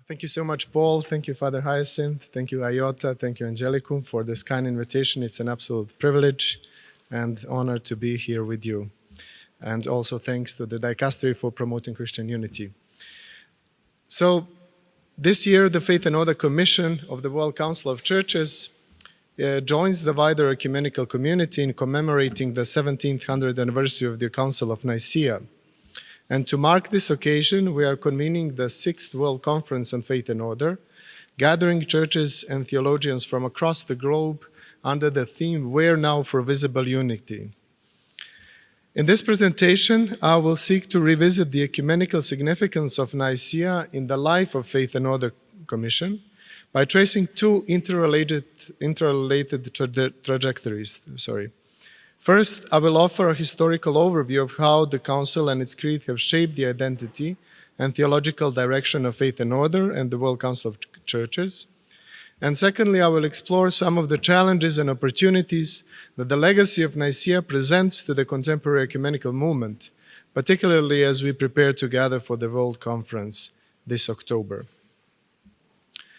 Thank you so much, Paul. Thank you, Father Hyacinth. Thank you, IOTA. Thank you, Angelicum, for this kind invitation. It's an absolute privilege and honor to be here with you. And also thanks to the Dicastery for promoting Christian unity. So this year, the Faith and Order Commission of the World Council of Churches joins the wider ecumenical community in commemorating the 1700th anniversary of the Council of Nicaea. And to mark this occasion, we are convening the 6th World Conference on Faith and Order, gathering churches and theologians from across the globe under the theme, Where Now for Visible Unity. In this presentation, I will seek to revisit the ecumenical significance of Nicaea in the life of Faith and Order Commission by tracing two interrelated trajectories. First, I will offer a historical overview of how the Council and its creed have shaped the identity and theological direction of Faith and Order and the World Council of Churches. And secondly, I will explore some of the challenges and opportunities that the legacy of Nicaea presents to the contemporary ecumenical movement, particularly as we prepare to gather for the World Conference this October.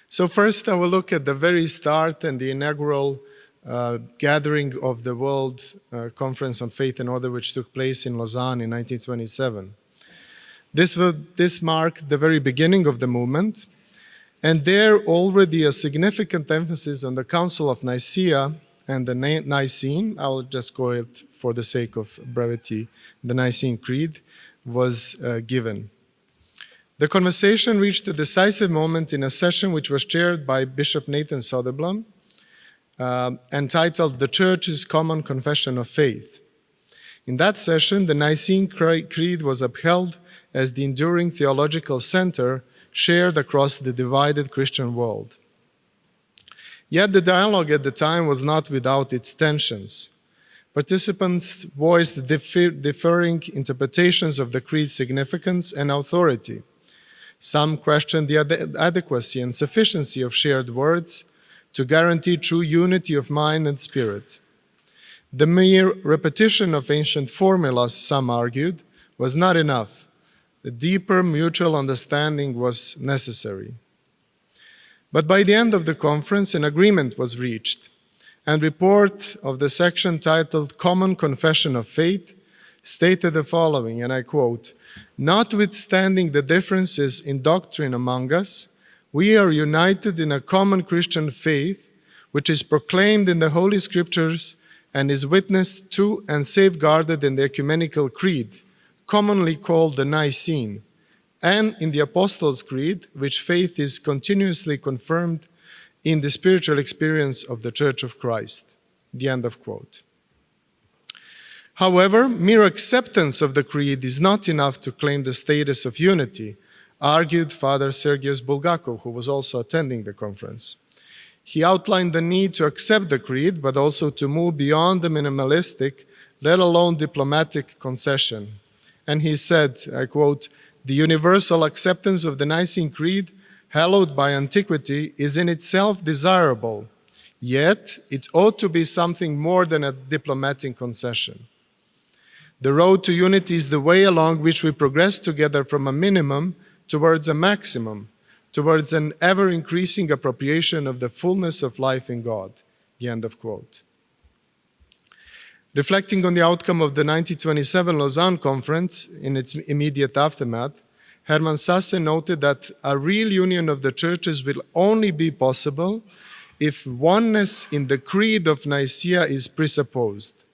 So first, I will look at the very start and the inaugural gathering of the World Conference on Faith and Order, which took place in Lausanne in 1927. This marked the very beginning of the movement, and there already a significant emphasis on the Council of Nicaea and the Nicene, I will just call it for the sake of brevity, the Nicene Creed, was given. The conversation reached a decisive moment in a session which was chaired by Bishop Nathan Soderblom, entitled The Church's Common Confession of Faith. In that session, the Nicene Creed was upheld as the enduring theological center shared across the divided Christian world. Yet the dialogue at the time was not without its tensions. Participants voiced differing interpretations of the Creed's significance and authority. Some questioned the adequacy and sufficiency of shared words to guarantee true unity of mind and spirit. The mere repetition of ancient formulas, some argued, was not enough. A deeper mutual understanding was necessary. But by the end of the conference, an agreement was reached, and report of the section titled Common Confession of Faith stated the following, and I quote, "Notwithstanding the differences in doctrine among us, we are united in a common Christian faith, which is proclaimed in the Holy Scriptures and is witnessed to and safeguarded in the Ecumenical Creed, commonly called the Nicene, and in the Apostles' Creed, which faith is continuously confirmed in the spiritual experience of the Church of Christ." The end of quote. However, mere acceptance of the Creed is not enough to claim the status of unity, argued Father Sergius Bulgakov, who was also attending the conference. He outlined the need to accept the Creed, but also to move beyond the minimalistic, let alone diplomatic concession. And he said, I quote, "The universal acceptance of the Nicene Creed, hallowed by antiquity, is in itself desirable, yet it ought to be something more than a diplomatic concession. The road to unity is the way along which we progress together from a minimum towards a maximum, towards an ever-increasing appropriation of the fullness of life in God." The end of quote. Reflecting on the outcome of the 1927 Lausanne Conference in its immediate aftermath, Hermann Sasse noted that a real union of the churches will only be possible if oneness in the Creed of Nicaea is presupposed.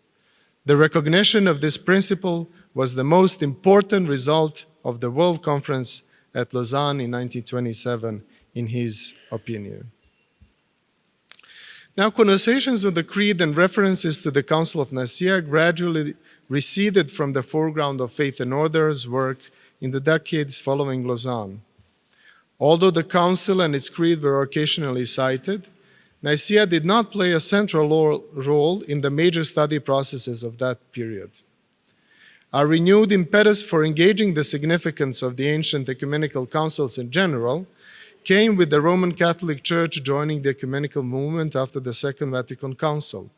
The recognition of this principle was the most important result of the World Conference at Lausanne in 1927, in his opinion. Now, conversations on the Creed and references to the Council of Nicaea gradually receded from the foreground of Faith and Order's work in the decades following Lausanne. Although the Council and its Creed were occasionally cited, Nicaea did not play a central role in the major study processes of that period. A renewed impetus for engaging the significance of the ancient ecumenical councils in general came with the Roman Catholic Church joining the ecumenical movement after the Second Vatican Council.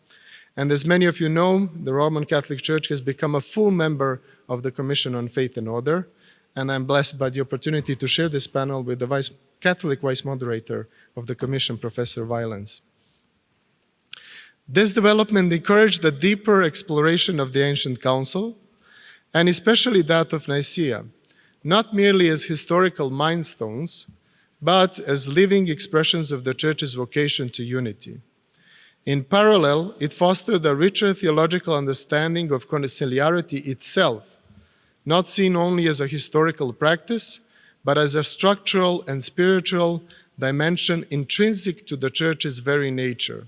And as many of you know, the Roman Catholic Church has become a full member of the Commission on Faith and Order, and I'm blessed by the opportunity to share this panel with the Vice Catholic vice moderator of the Commission, Professor Violence. This development encouraged a deeper exploration of the ancient council, and especially that of Nicaea, not merely as historical milestones, but as living expressions of the Church's vocation to unity. In parallel, it fostered a richer theological understanding of conciliarity itself, not seen only as a historical practice, but as a structural and spiritual dimension intrinsic to the Church's very nature.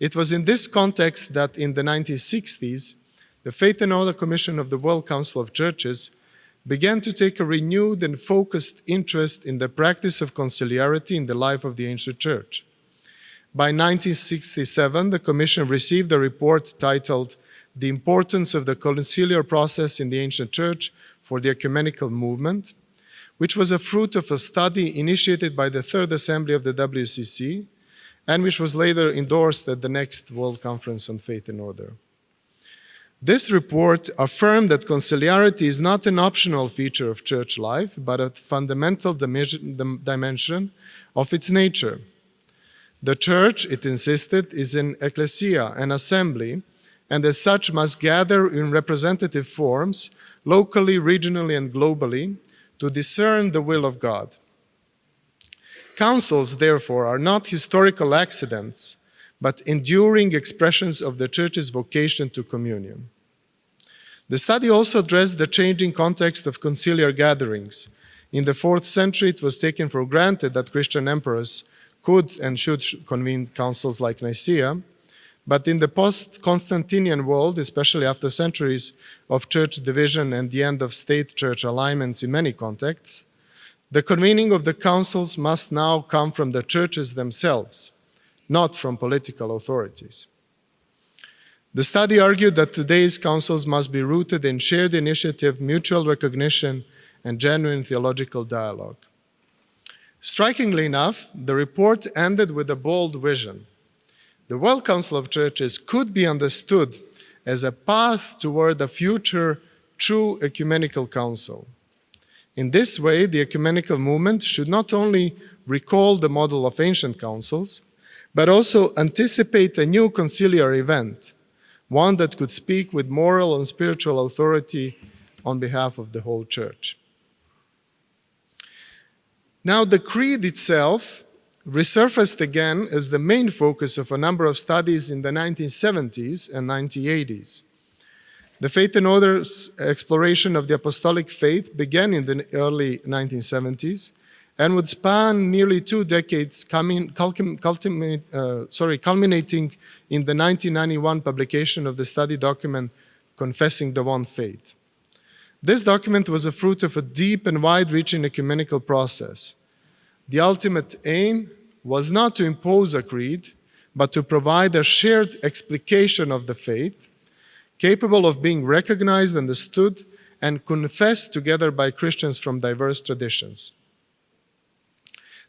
It was in this context that in the 1960s, the Faith and Order Commission of the World Council of Churches began to take a renewed and focused interest in the practice of conciliarity in the life of the ancient Church. By 1967, the Commission received a report titled "The Importance of the Conciliar Process in the Ancient Church for the Ecumenical Movement," which was a fruit of a study initiated by the Third Assembly of the WCC, and which was later endorsed at the next World Conference on Faith and Order. This report affirmed that conciliarity is not an optional feature of church life, but a fundamental dimension of its nature. The Church, it insisted, is an ecclesia, an assembly, and as such must gather in representative forms, locally, regionally, and globally, to discern the will of God. Councils, therefore, are not historical accidents, but enduring expressions of the Church's vocation to communion. The study also addressed the changing context of conciliar gatherings. In the 4th century, it was taken for granted that Christian emperors could and should convene councils like Nicaea, but in the post-Constantinian world, especially after centuries of church division and the end of state-church alignments in many contexts, the convening of the councils must now come from the churches themselves, not from political authorities. The study argued that today's councils must be rooted in shared initiative, mutual recognition, and genuine theological dialogue. Strikingly enough, the report ended with a bold vision. The World Council of Churches could be understood as a path toward a future true ecumenical council. In this way, the ecumenical movement should not only recall the model of ancient councils, but also anticipate a new conciliar event, one that could speak with moral and spiritual authority on behalf of the whole Church. Now, the Creed itself resurfaced again as the main focus of a number of studies in the 1970s and 1980s. The Faith and Order's exploration of the apostolic faith began in the early 1970s and would span nearly 2 decades, culminating in the 1991 publication of the study document, Confessing the One Faith. This document was a fruit of a deep and wide-reaching ecumenical process. The ultimate aim was not to impose a creed, but to provide a shared explication of the faith, capable of being recognized, understood, and confessed together by Christians from diverse traditions.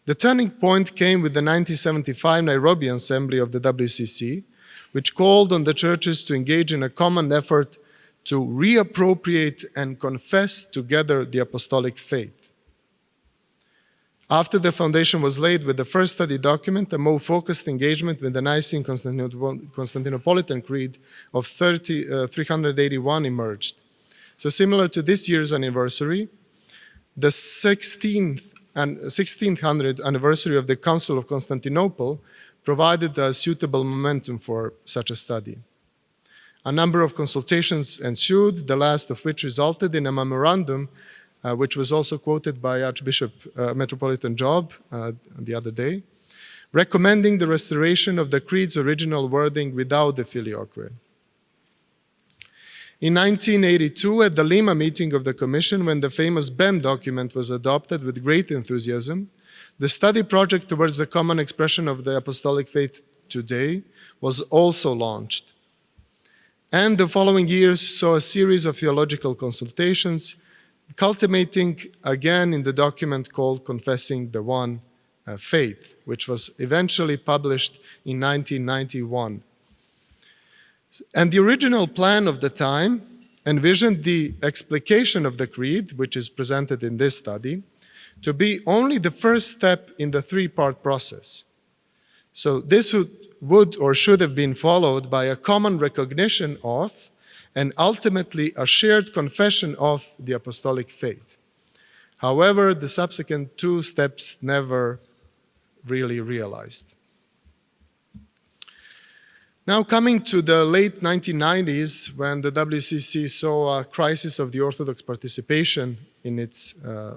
The turning point came with the 1975 Nairobi Assembly of the WCC, which called on the churches to engage in a common effort to reappropriate and confess together the apostolic faith. After the foundation was laid with the first study document, a more focused engagement with the Nicene Constantinopolitan Creed of 381 emerged. So similar to this year's anniversary, the 1600th anniversary of the Council of Constantinople provided a suitable momentum for such a study. A number of consultations ensued, the last of which resulted in a memorandum which was also quoted by Archbishop Metropolitan Job the other day, recommending the restoration of the Creed's original wording without the filioque. In 1982, at the Lima meeting of the Commission, when the famous BEM document was adopted with great enthusiasm, the study project towards the common expression of the apostolic faith today was also launched. And the following years saw a series of theological consultations, culminating again in the document called Confessing the One Faith, which was eventually published in 1991. And the original plan of the time envisioned the explication of the Creed, which is presented in this study, to be only the first step in the three-part process. So this would or should have been followed by a common recognition of and ultimately a shared confession of the apostolic faith. However, the subsequent two steps never really realized. Now, coming to the late 1990s, when the WCC saw a crisis of the Orthodox participation in its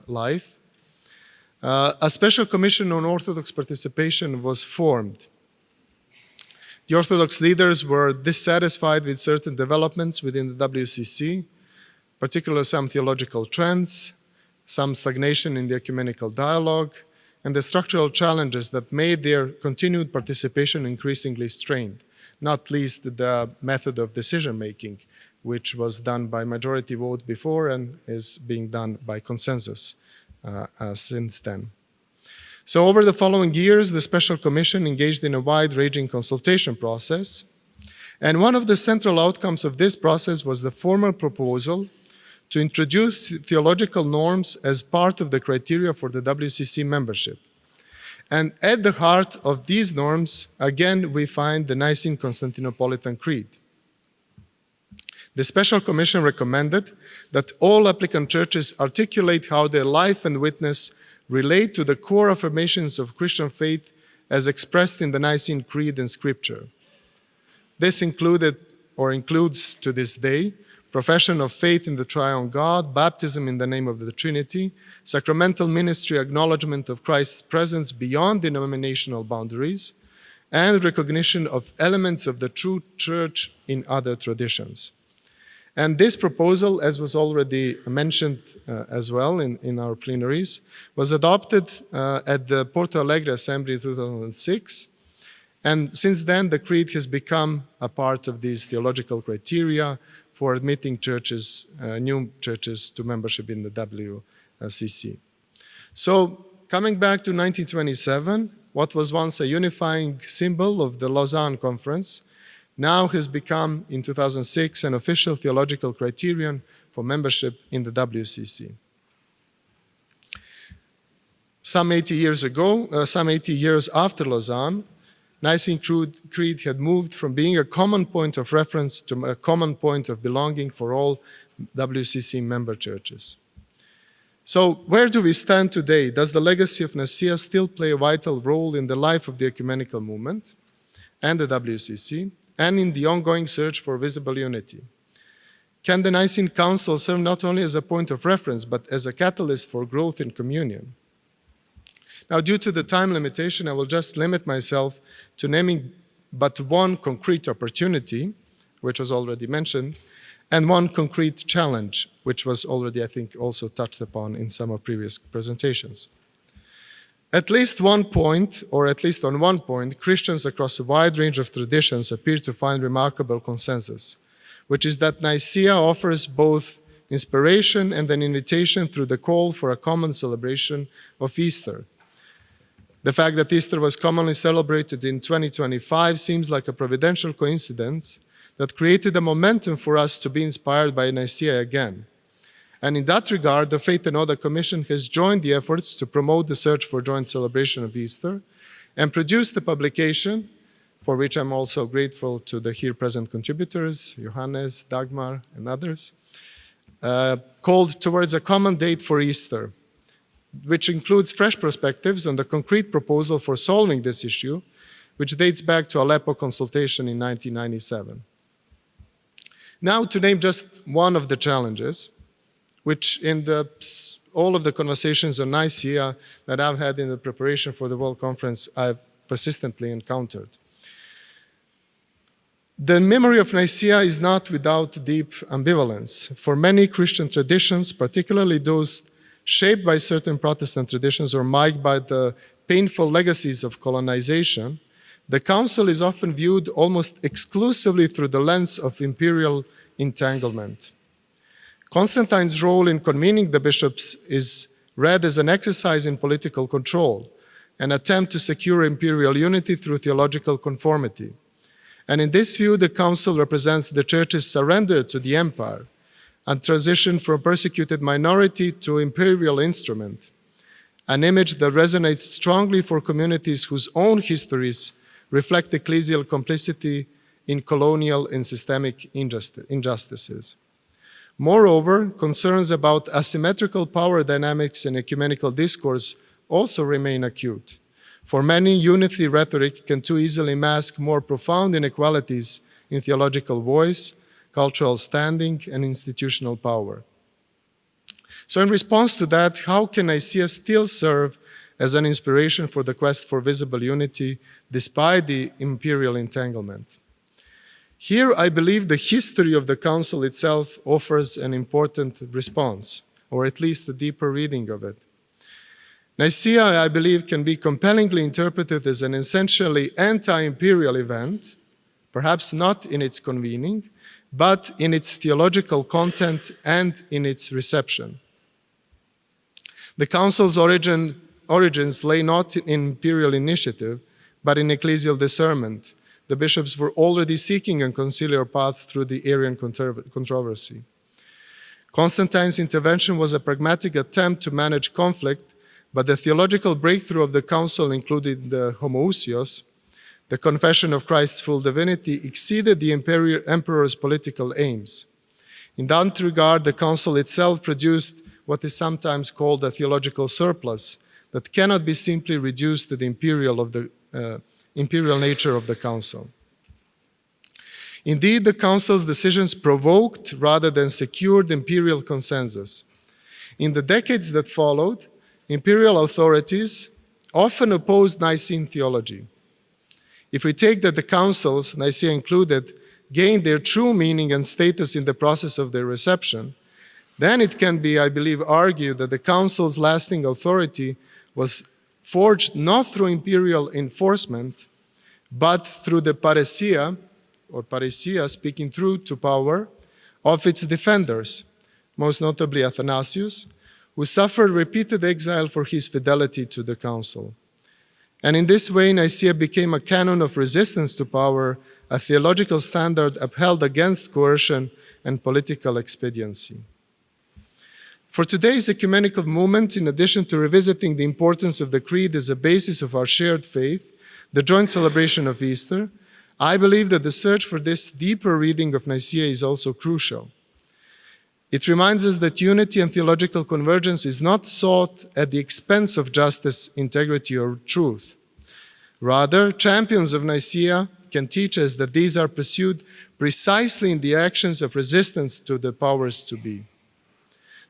life, a special commission on Orthodox participation was formed. The Orthodox leaders were dissatisfied with certain developments within the WCC, particularly some theological trends, some stagnation in the ecumenical dialogue, and the structural challenges that made their continued participation increasingly strained, not least the method of decision-making, which was done by majority vote before and is being done by consensus since then. So over the following years, the Special Commission engaged in a wide-ranging consultation process, and one of the central outcomes of this process was the formal proposal to introduce theological norms as part of the criteria for the WCC membership. And at the heart of these norms, again, we find the Nicene Constantinopolitan Creed. The Special Commission recommended that all applicant churches articulate how their life and witness relate to the core affirmations of Christian faith as expressed in the Nicene Creed and Scripture. This included, or includes to this day, profession of faith in the triune God, baptism in the name of the Trinity, sacramental ministry, acknowledgement of Christ's presence beyond denominational boundaries, and recognition of elements of the true church in other traditions. And this proposal, as was already mentioned as well in our plenaries, was adopted at the Porto Alegre Assembly in 2006. And since then, the Creed has become a part of these theological criteria for admitting churches, new churches to membership in the WCC. So, coming back to 1927, what was once a unifying symbol of the Lausanne Conference now has become, in 2006, an official theological criterion for membership in the WCC. Some 80 years after Lausanne, Nicene Creed had moved from being a common point of reference to a common point of belonging for all WCC member churches. So where do we stand today? Does the legacy of Nicaea still play a vital role in the life of the ecumenical movement and the WCC, and in the ongoing search for visible unity? Can the Nicene Council serve not only as a point of reference, but as a catalyst for growth in communion? Now, due to the time limitation, I will just limit myself to naming but one concrete opportunity, which was already mentioned, and one concrete challenge, which was already, I think, also touched upon in some of previous presentations. At least one point, or at least on one point, Christians across a wide range of traditions appear to find remarkable consensus, which is that Nicaea offers both inspiration and an invitation through the call for a common celebration of Easter. The fact that Easter was commonly celebrated in 2025 seems like a providential coincidence that created a momentum for us to be inspired by Nicaea again. And in that regard, the Faith and Order Commission has joined the efforts to promote the search for joint celebration of Easter and produced a publication, for which I'm also grateful to the here present contributors, Johannes, Dagmar, and others, called Towards a Common Date for Easter, which includes fresh perspectives on the concrete proposal for solving this issue, which dates back to Aleppo consultation in 1997. Now, to name just one of the challenges, which in all of the conversations on Nicaea that I've had in the preparation for the World Conference, I've persistently encountered. The memory of Nicaea is not without deep ambivalence. For many Christian traditions, particularly those shaped by certain Protestant traditions or marked by the painful legacies of colonization, the Council is often viewed almost exclusively through the lens of imperial entanglement. Constantine's role in convening the bishops is read as an exercise in political control, an attempt to secure imperial unity through theological conformity. And in this view, the Council represents the Church's surrender to the empire and transition from persecuted minority to imperial instrument. an image that resonates strongly for communities whose own histories reflect ecclesial complicity in colonial and systemic injustices. Moreover, concerns about asymmetrical power dynamics in ecumenical discourse also remain acute. For many, unity rhetoric can too easily mask more profound inequalities in theological voice, cultural standing, and institutional power. So in response to that, how can Nicaea still serve as an inspiration for the quest for visible unity despite the imperial entanglement? Here, I believe the history of the Council itself offers an important response, or at least a deeper reading of it. Nicaea, I believe, can be compellingly interpreted as an essentially anti-imperial event, perhaps not in its convening, but in its theological content and in its reception. The Council's origins lay not in imperial initiative, but in ecclesial discernment. The bishops were already seeking a conciliar path through the Arian controversy. Constantine's intervention was a pragmatic attempt to manage conflict, but the theological breakthrough of the Council included the homoousios, the confession of Christ's full divinity, exceeded the emperor's political aims. In that regard, the Council itself produced what is sometimes called a theological surplus that cannot be simply reduced to the imperial nature of the Council. Indeed, the Council's decisions provoked rather than secured imperial consensus. In the decades that followed, imperial authorities often opposed Nicene theology. If we take that the councils, Nicaea included, gained their true meaning and status in the process of their reception, then it can be, I believe, argued that the council's lasting authority was forged not through imperial enforcement, but through the parousia, or parousia, speaking truth to power, of its defenders, most notably Athanasius, who suffered repeated exile for his fidelity to the council. And in this way, Nicaea became a canon of resistance to power, a theological standard upheld against coercion and political expediency. For today's ecumenical movement, in addition to revisiting the importance of the Creed as a basis of our shared faith, the joint celebration of Easter, I believe that the search for this deeper reading of Nicaea is also crucial. It reminds us that unity and theological convergence is not sought at the expense of justice, integrity, or truth. Rather, champions of Nicaea can teach us that these are pursued precisely in the actions of resistance to the powers to be.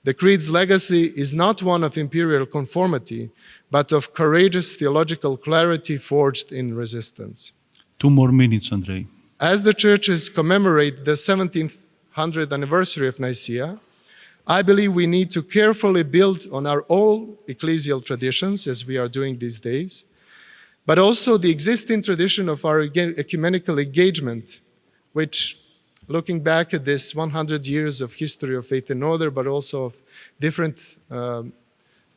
The Creed's legacy is not one of imperial conformity, but of courageous theological clarity forged in resistance. 2 more minutes, Andrei. As the churches commemorate the 1700th anniversary of Nicaea, I believe we need to carefully build on our own ecclesial traditions, as we are doing these days, but also the existing tradition of our ecumenical engagement, which, looking back at this 100 years of history of faith and order, but also of different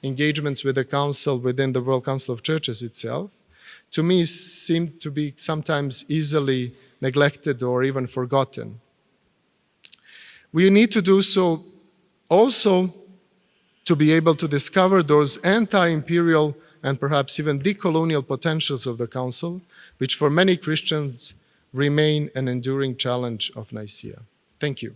engagements with the Council within the World Council of Churches itself, to me seem to be sometimes easily neglected or even forgotten. We need to do so also to be able to discover those anti-imperial and perhaps even decolonial potentials of the Council, which for many Christians remain an enduring challenge of Nicaea. Thank you.